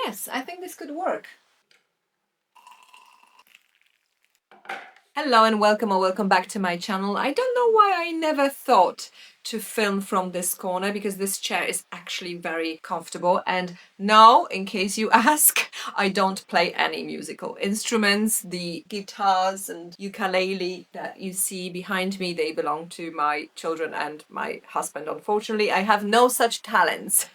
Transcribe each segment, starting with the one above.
yes, I think this could work. Hello and welcome or welcome back to my channel. I don't know why I never thought to film from this corner because this chair is actually very comfortable. And no, in case you ask, I don't play any musical instruments. The guitars and ukulele that you see behind me, they belong to my children and my husband. Unfortunately, I have no such talents.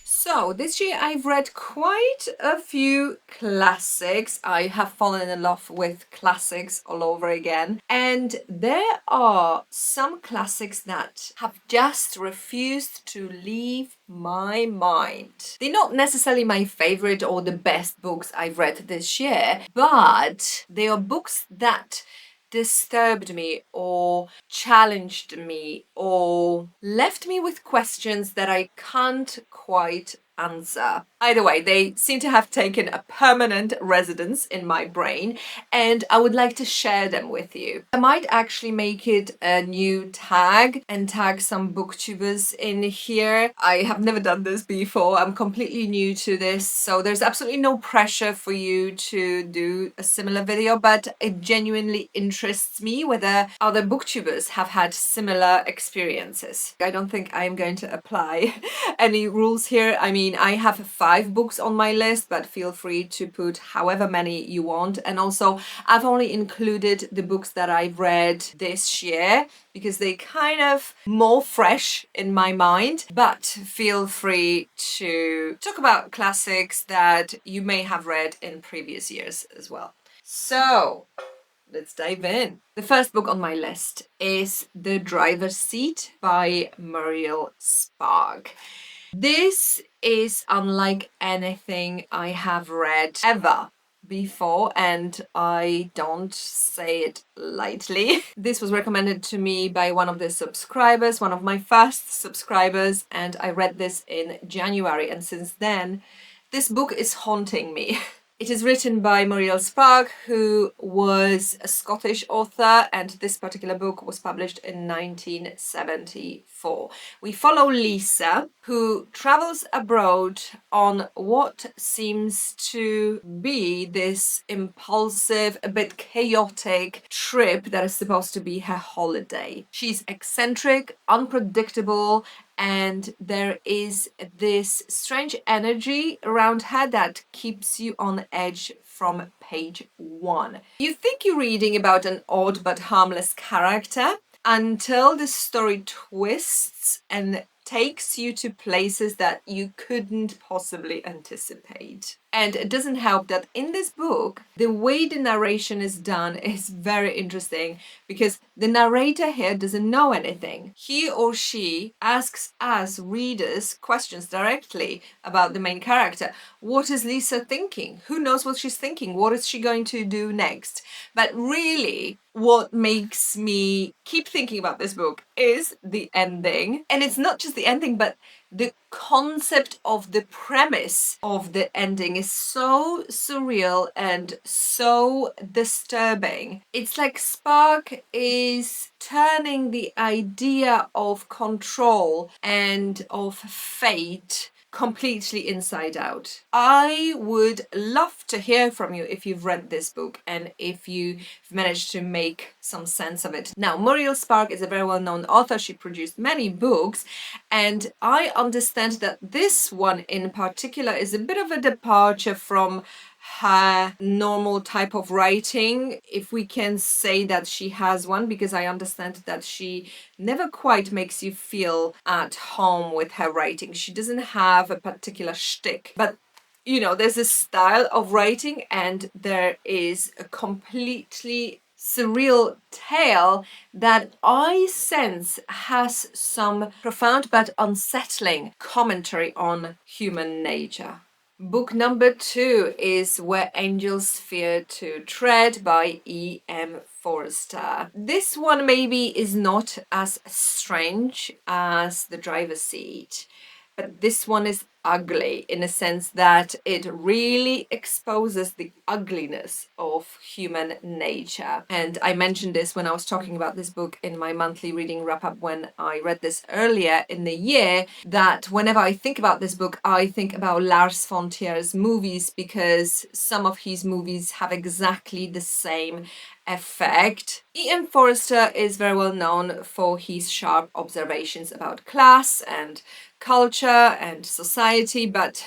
So this year I've read quite a few classics. I have fallen in love with classics all over again. And there are some classics that have just refused to leave my mind. They're not necessarily my favorite or the best books I've read this year, but they are books that disturbed me or challenged me or left me with questions that I can't quite answer. Either way, they seem to have taken a permanent residence in my brain and I would like to share them with you. I might actually make it a new tag and tag some booktubers in here. I have never done this before. I'm completely new to this, so there's absolutely no pressure for you to do a similar video, but it genuinely interests me whether other booktubers have had similar experiences. I don't think I'm going to apply any rules here. I mean, I have 5 books on my list, but feel free to put however many you want. And also, I've only included the books that I've read this year because they kind of more fresh in my mind, but feel free to talk about classics that you may have read in previous years as well. So let's dive in. The first book on my list is The Driver's Seat by Muriel Spark. This is unlike anything I have read ever before, and I don't say it lightly. This was recommended to me by one of the subscribers, one of my first subscribers, and I read this in January, and since then this book is haunting me. It is written by Muriel Spark, who was a Scottish author, and this particular book was published in 1974. We follow Lisa, who travels abroad on what seems to be this impulsive, a bit chaotic trip that is supposed to be her holiday. She's eccentric, unpredictable, and there is this strange energy around her that keeps you on edge from page 1. You think you're reading about an odd but harmless character until the story twists and takes you to places that you couldn't possibly anticipate. And it doesn't help that in this book, the way the narration is done is very interesting because the narrator here doesn't know anything. He or she asks us readers questions directly about the main character. What is Lisa thinking? Who knows what she's thinking? What is she going to do next? But really, what makes me keep thinking about this book is the ending. And it's not just the ending, but the concept of the premise of the ending is so surreal and so disturbing. It's like Spark is turning the idea of control and of fate completely inside out. I would love to hear from you if you've read this book and if you've managed to make some sense of it. Now, Muriel Spark is a very well-known author. She produced many books, and I understand that this one in particular is a bit of a departure from her normal type of writing, if we can say that she has one, because I understand that she never quite makes you feel at home with her writing. She doesn't have a particular shtick, but you know, there's a style of writing and there is a completely surreal tale that I sense has some profound but unsettling commentary on human nature. Book number 2 is Where Angels Fear to Tread by E.M. Forster. This one maybe is not as strange as The Driver's Seat, This one is ugly in a sense that it really exposes the ugliness of human nature. And I mentioned this when I was talking about this book in my monthly reading wrap up when I read this earlier in the year, that whenever I think about this book, I think about Lars von Trier's movies, because some of his movies have exactly the same effect. Ian Forster is very well known for his sharp observations about class and culture and society, but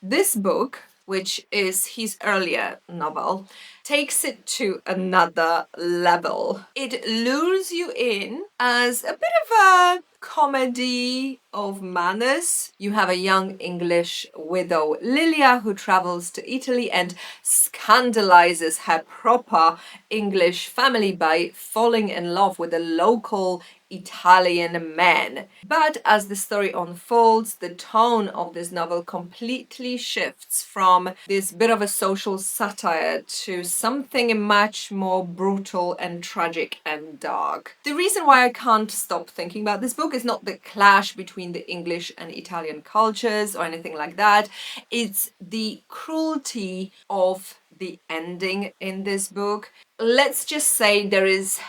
this book, which is his earlier novel, takes it to another level. It lures you in as a bit of a comedy of manners. You have a young English widow, Lilia, who travels to Italy and scandalizes her proper English family by falling in love with a local Italian man. But as the story unfolds, the tone of this novel completely shifts from this bit of a social satire to something much more brutal and tragic and dark. The reason why I can't stop thinking about this book is not the clash between the English and Italian cultures or anything like that. It's the cruelty of the ending in this book. Let's just say there is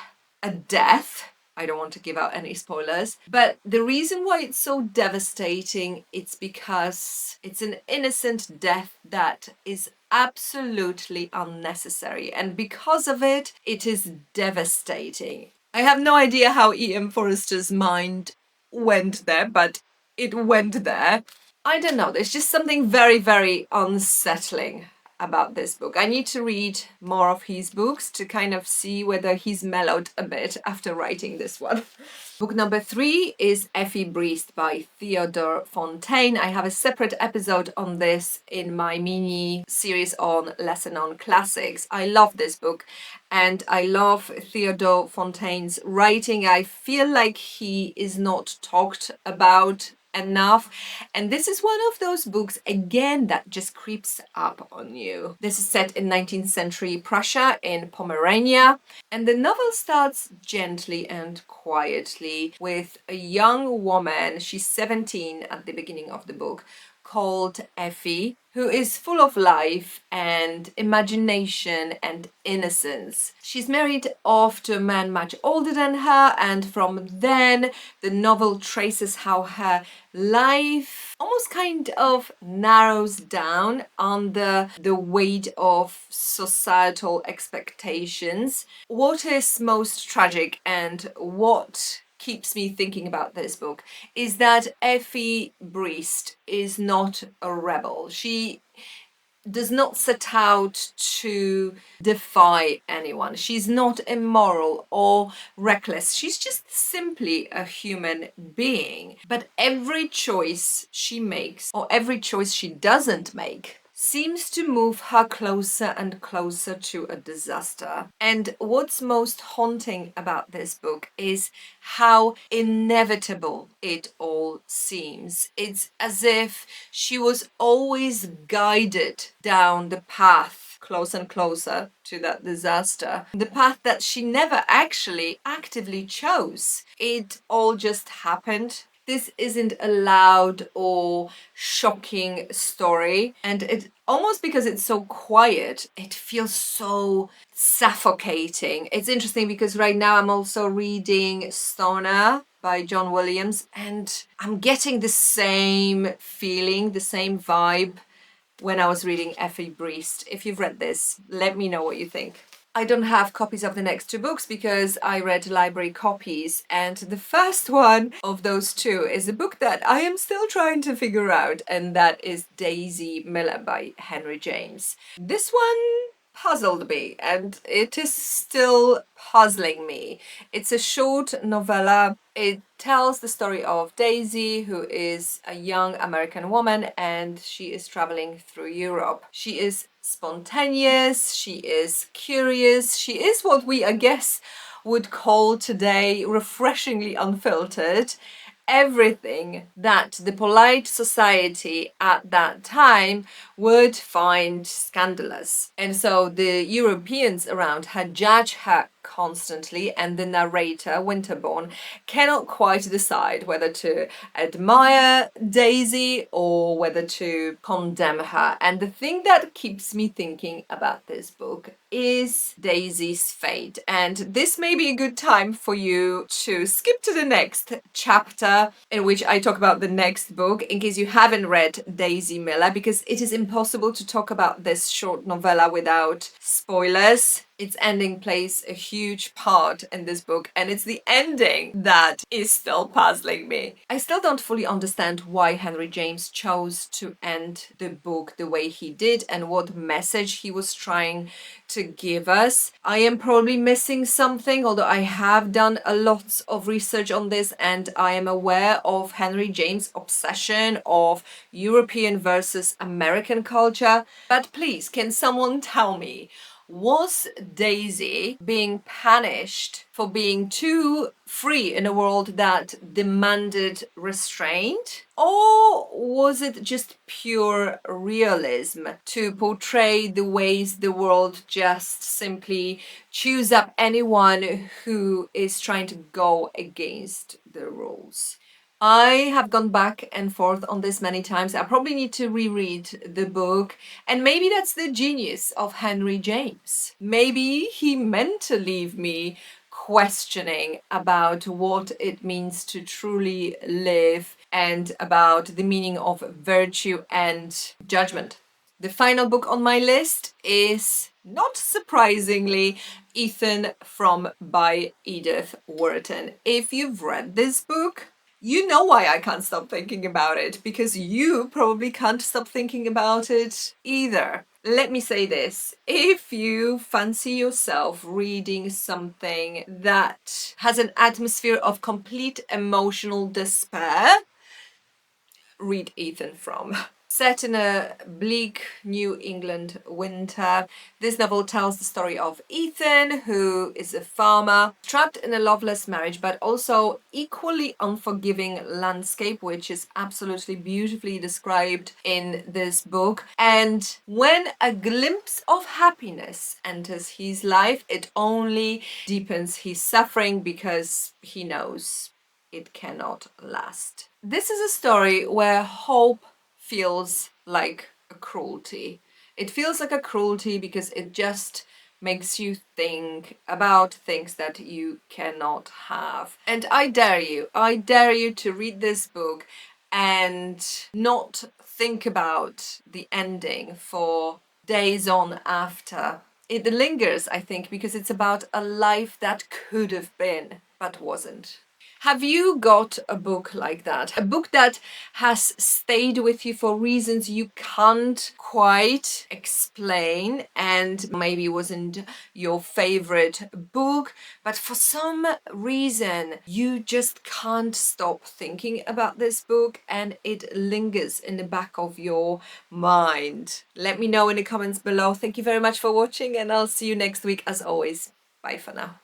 a death. I don't want to give out any spoilers, but the reason why it's so devastating, it's because it's an innocent death that is absolutely unnecessary, and because of it, it is devastating. I have no idea how E.M. Forrester's mind went there, but it went there. I don't know, there's just something very, very unsettling about this book. I need to read more of his books to kind of see whether he's mellowed a bit after writing this one. Book number 3 is Effie Briest by Theodore Fontaine. I have a separate episode on this in my mini series on lesser known classics. I love this book and I love Theodore Fontaine's writing. I feel like he is not talked about enough, and this is one of those books again that just creeps up on you. This is set in 19th century Prussia in Pomerania, and the novel starts gently and quietly with a young woman, she's 17 at the beginning of the book, called Effie, who is full of life and imagination and innocence. She's married off to a man much older than her, and from then the novel traces how her life almost kind of narrows down under the weight of societal expectations. What is most tragic and what keeps me thinking about this book is that Effie Briest is not a rebel. She does not set out to defy anyone. She's not immoral or reckless. She's just simply a human being. But every choice she makes, or every choice she doesn't make, seems to move her closer and closer to a disaster. And what's most haunting about this book is how inevitable it all seems. It's as if she was always guided down the path closer and closer to that disaster. The path that she never actually actively chose. It all just happened. This isn't a loud or shocking story, and it almost, because it's so quiet, it feels so suffocating. It's interesting because right now I'm also reading Stoner by John Williams, and I'm getting the same feeling, the same vibe when I was reading Effie Briest. If you've read this, let me know what you think. I don't have copies of the next 2 books because I read library copies, and the first one of those 2 is a book that I am still trying to figure out, and that is Daisy Miller by Henry James. This one puzzled me, and it is still puzzling me. It's a short novella. It tells the story of Daisy, who is a young American woman, and she is traveling through Europe. She is spontaneous, she is curious, she is what we, I guess, would call today refreshingly unfiltered. Everything that the polite society at that time would find scandalous. And so the Europeans around her judge her constantly, and the narrator, Winterbourne, cannot quite decide whether to admire Daisy or whether to condemn her. And the thing that keeps me thinking about this book is Daisy's fate. And this may be a good time for you to skip to the next chapter in which I talk about the next book, in case you haven't read Daisy Miller, because it is impossible to talk about this short novella without spoilers. Its ending plays a huge part in this book, and it's the ending that is still puzzling me. I still don't fully understand why Henry James chose to end the book the way he did and what message he was trying to give us. I am probably missing something, although I have done a lot of research on this and I am aware of Henry James' obsession of European versus American culture. But please, can someone tell me, was Daisy being punished for being too free in a world that demanded restraint? Or was it just pure realism to portray the ways the world just simply chews up anyone who is trying to go against the rules? I have gone back and forth on this many times. I probably need to reread the book, and maybe that's the genius of Henry James. Maybe he meant to leave me questioning about what it means to truly live and about the meaning of virtue and judgment. The final book on my list is, not surprisingly, Ethan from by Edith Wharton. If you've read this book, you know why I can't stop thinking about it, because you probably can't stop thinking about it either. Let me say this: if you fancy yourself reading something that has an atmosphere of complete emotional despair, read Ethan from. Set in a bleak New England winter, this novel tells the story of Ethan, who is a farmer, trapped in a loveless marriage, but also equally unforgiving landscape, which is absolutely beautifully described in this book. And when a glimpse of happiness enters his life, it only deepens his suffering because he knows it cannot last. This is a story where hope feels like a cruelty. It feels like a cruelty because it just makes you think about things that you cannot have. And I dare you to read this book and not think about the ending for days on after. It lingers, I think, because it's about a life that could have been but wasn't. Have you got a book like that? A book that has stayed with you for reasons you can't quite explain, and maybe wasn't your favorite book, but for some reason you just can't stop thinking about this book and it lingers in the back of your mind? Let me know in the comments below. Thank you very much for watching, and I'll see you next week as always. Bye for now.